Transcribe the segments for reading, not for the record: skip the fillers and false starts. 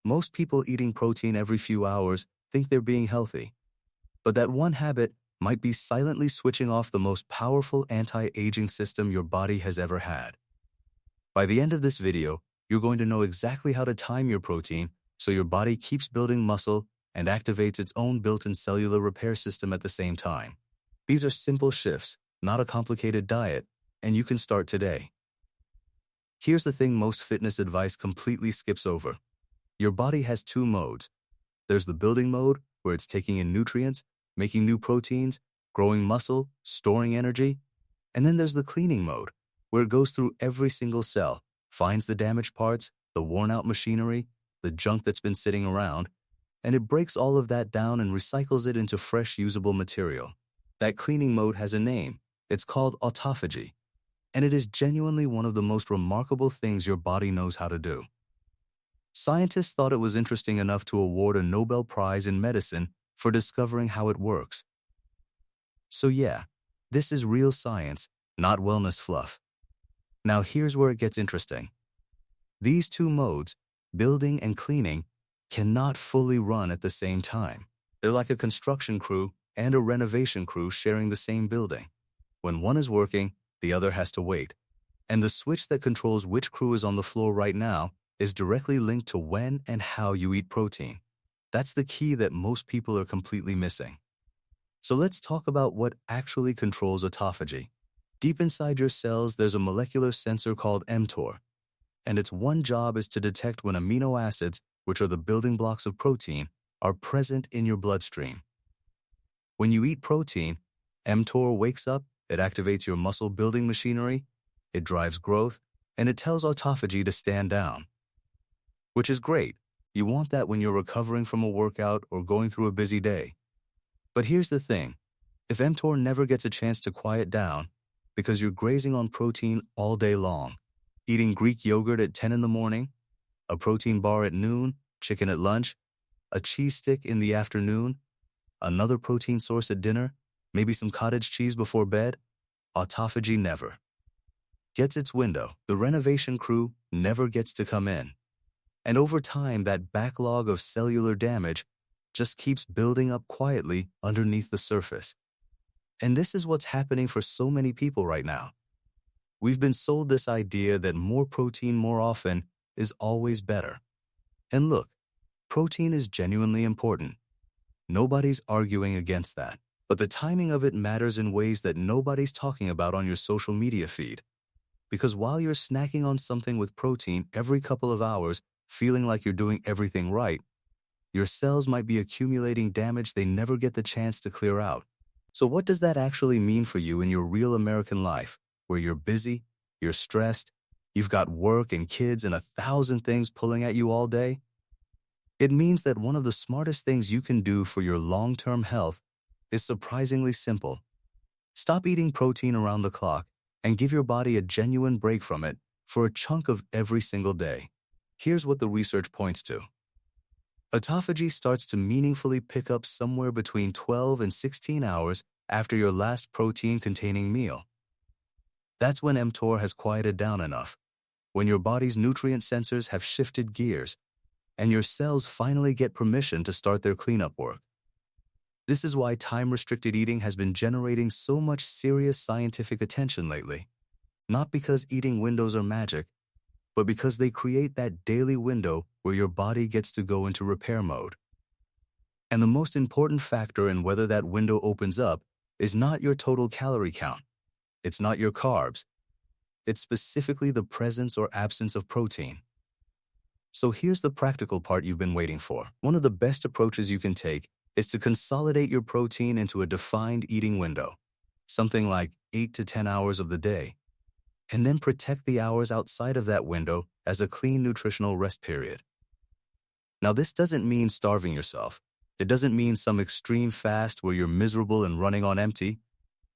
Most people eating protein every few hours think they're being healthy. But that one habit might be silently switching off the most powerful anti-aging system your body has ever had. By the end of this video, you're going to know exactly how to time your protein so your body keeps building muscle and activates its own built-in cellular repair system at the same time. These are simple shifts, not a complicated diet, and you can start today. Here's the thing most fitness advice completely skips over. Your body has two modes. There's the building mode, where it's taking in nutrients, making new proteins, growing muscle, storing energy. And then there's the cleaning mode, where it goes through every single cell, finds the damaged parts, the worn-out machinery, the junk that's been sitting around, and it breaks all of that down and recycles it into fresh, usable material. That cleaning mode has a name. It's called autophagy, and it is genuinely one of the most remarkable things your body knows how to do. Scientists thought it was interesting enough to award a Nobel Prize in medicine for discovering how it works. So yeah, this is real science, not wellness fluff. Now here's where it gets interesting. These two modes, building and cleaning, cannot fully run at the same time. They're like a construction crew and a renovation crew sharing the same building. When one is working, the other has to wait. And the switch that controls which crew is on the floor right now is directly linked to when and how you eat protein. That's the key that most people are completely missing. So let's talk about what actually controls autophagy. Deep inside your cells, there's a molecular sensor called mTOR, and its one job is to detect when amino acids, which are the building blocks of protein, are present in your bloodstream. When you eat protein, mTOR wakes up, it activates your muscle-building machinery, it drives growth, and it tells autophagy to stand down. Which is great. You want that when you're recovering from a workout or going through a busy day. But here's the thing. If mTOR never gets a chance to quiet down, because you're grazing on protein all day long, eating Greek yogurt at 10 in the morning, a protein bar at noon, chicken at lunch, a cheese stick in the afternoon, another protein source at dinner, maybe some cottage cheese before bed, autophagy never gets its window. The renovation crew never gets to come in. And over time, that backlog of cellular damage just keeps building up quietly underneath the surface. And this is what's happening for so many people right now. We've been sold this idea that more protein more often is always better. And look, protein is genuinely important. Nobody's arguing against that. But the timing of it matters in ways that nobody's talking about on your social media feed. Because while you're snacking on something with protein every couple of hours, feeling like you're doing everything right, your cells might be accumulating damage they never get the chance to clear out. So what does that actually mean for you in your real American life, where you're busy, you're stressed, you've got work and kids and 1,000 things pulling at you all day? It means that one of the smartest things you can do for your long-term health is surprisingly simple. Stop eating protein around the clock and give your body a genuine break from it for a chunk of every single day. Here's what the research points to. Autophagy starts to meaningfully pick up somewhere between 12 and 16 hours after your last protein-containing meal. That's when mTOR has quieted down enough, when your body's nutrient sensors have shifted gears, and your cells finally get permission to start their cleanup work. This is why time-restricted eating has been generating so much serious scientific attention lately. Not because eating windows are magic, but because they create that daily window where your body gets to go into repair mode. And the most important factor in whether that window opens up is not your total calorie count. It's not your carbs. It's specifically the presence or absence of protein. So here's the practical part you've been waiting for. One of the best approaches you can take is to consolidate your protein into a defined eating window, something like 8 to 10 hours of the day, and then protect the hours outside of that window as a clean nutritional rest period. Now, this doesn't mean starving yourself. It doesn't mean some extreme fast where you're miserable and running on empty.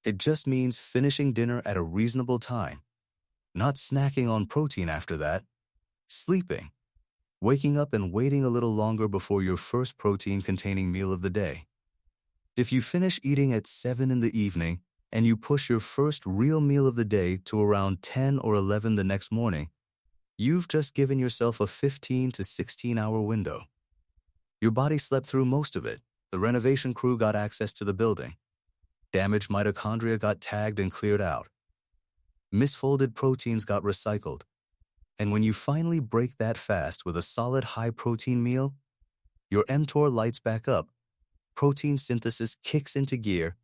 It just means finishing dinner at a reasonable time, not snacking on protein after that, sleeping, waking up and waiting a little longer before your first protein-containing meal of the day. If you finish eating at 7 in the evening and you push your first real meal of the day to around 10 or 11 the next morning, You've just given yourself a 15 to 16-hour window. Your body slept through most of it. The renovation crew got access to the building. Damaged mitochondria got tagged and cleared out. Misfolded proteins got recycled. And when you finally break that fast with a solid high-protein meal, your mTOR lights back up, protein synthesis kicks into gear,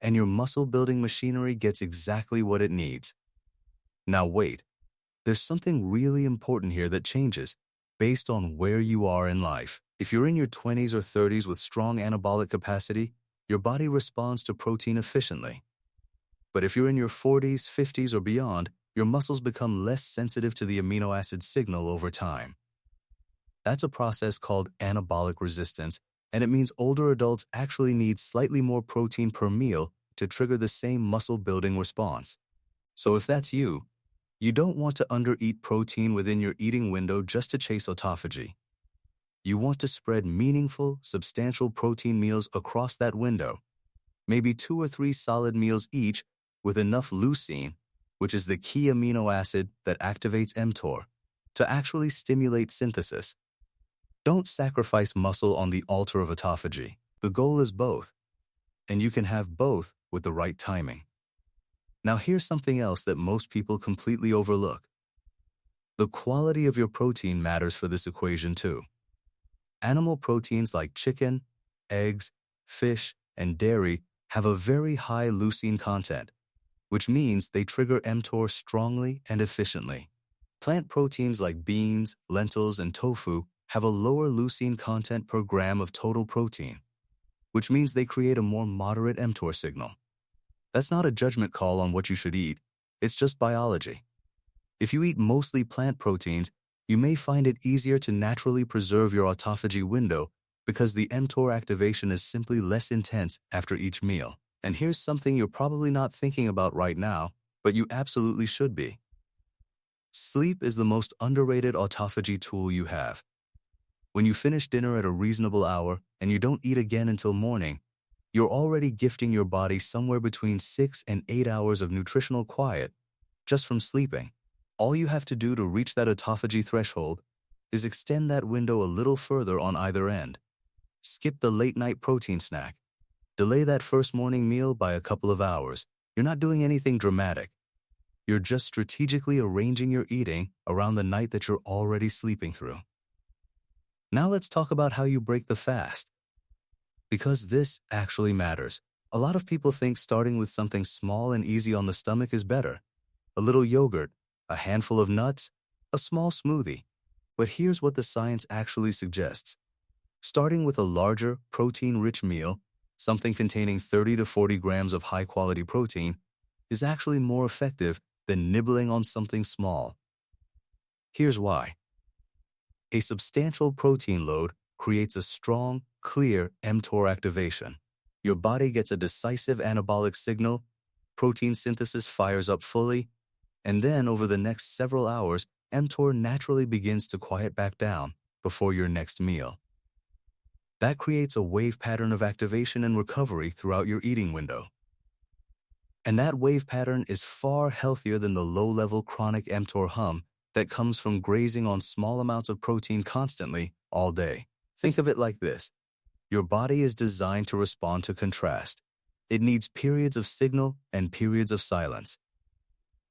and your muscle-building machinery gets exactly what it needs. Now wait, there's something really important here that changes based on where you are in life. If you're in your 20s or 30s with strong anabolic capacity, your body responds to protein efficiently. But if you're in your 40s, 50s, or beyond, your muscles become less sensitive to the amino acid signal over time. That's a process called anabolic resistance, and it means older adults actually need slightly more protein per meal to trigger the same muscle-building response. So if that's you, you don't want to undereat protein within your eating window just to chase autophagy. You want to spread meaningful, substantial protein meals across that window, maybe 2 or 3 solid meals each with enough leucine, which is the key amino acid that activates mTOR, to actually stimulate synthesis. Don't sacrifice muscle on the altar of autophagy. The goal is both, and you can have both with the right timing. Now here's something else that most people completely overlook. The quality of your protein matters for this equation too. Animal proteins like chicken, eggs, fish, and dairy have a very high leucine content, which means they trigger mTOR strongly and efficiently. Plant proteins like beans, lentils, and tofu have a lower leucine content per gram of total protein, which means they create a more moderate mTOR signal. That's not a judgment call on what you should eat, it's just biology. If you eat mostly plant proteins, you may find it easier to naturally preserve your autophagy window because the mTOR activation is simply less intense after each meal. And here's something you're probably not thinking about right now, but you absolutely should be. Sleep is the most underrated autophagy tool you have. When you finish dinner at a reasonable hour and you don't eat again until morning, you're already gifting your body somewhere between 6 and 8 hours of nutritional quiet just from sleeping. All you have to do to reach that autophagy threshold is extend that window a little further on either end. Skip the late-night protein snack. Delay that first morning meal by a couple of hours. You're not doing anything dramatic. You're just strategically arranging your eating around the night that you're already sleeping through. Now let's talk about how you break the fast. Because this actually matters. A lot of people think starting with something small and easy on the stomach is better. A little yogurt, a handful of nuts, a small smoothie. But here's what the science actually suggests. Starting with a larger, protein-rich meal, something containing 30 to 40 grams of high-quality protein, is actually more effective than nibbling on something small. Here's why. A substantial protein load creates a strong, clear mTOR activation. Your body gets a decisive anabolic signal, protein synthesis fires up fully, and then over the next several hours, mTOR naturally begins to quiet back down before your next meal. That creates a wave pattern of activation and recovery throughout your eating window. And that wave pattern is far healthier than the low-level chronic mTOR hum that comes from grazing on small amounts of protein constantly all day. Think of it like this. Your body is designed to respond to contrast. It needs periods of signal and periods of silence.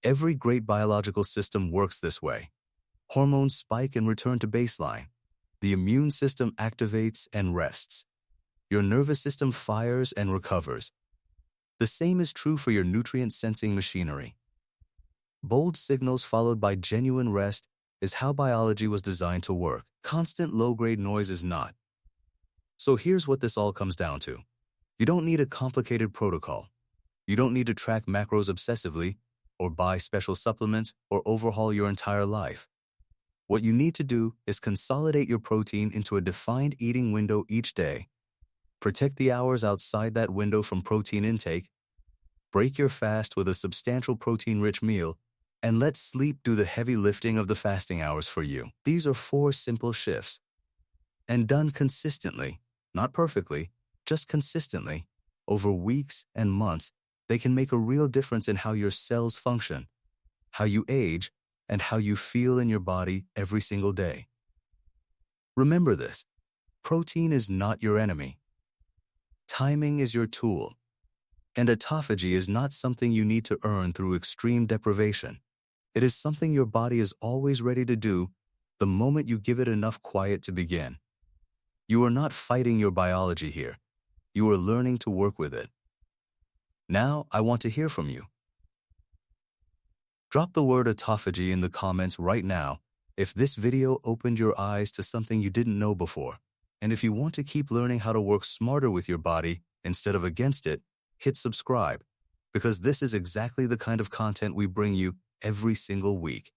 Every great biological system works this way. Hormones spike and return to baseline. The immune system activates and rests. Your nervous system fires and recovers. The same is true for your nutrient-sensing machinery. Bold signals followed by genuine rest is how biology was designed to work. Constant low-grade noise is not. So here's what this all comes down to. You don't need a complicated protocol. You don't need to track macros obsessively, or buy special supplements, or overhaul your entire life. What you need to do is consolidate your protein into a defined eating window each day. Protect the hours outside that window from protein intake. Break your fast with a substantial protein-rich meal, and let sleep do the heavy lifting of the fasting hours for you. These are 4 simple shifts. And done consistently, not perfectly, just consistently, over weeks and months, they can make a real difference in how your cells function, how you age, and how you feel in your body every single day. Remember this: protein is not your enemy. Timing is your tool, and autophagy is not something you need to earn through extreme deprivation. It is something your body is always ready to do the moment you give it enough quiet to begin. You are not fighting your biology here. You are learning to work with it. Now, I want to hear from you. Drop the word autophagy in the comments right now if this video opened your eyes to something you didn't know before. And if you want to keep learning how to work smarter with your body instead of against it, hit subscribe, because this is exactly the kind of content we bring you every single week.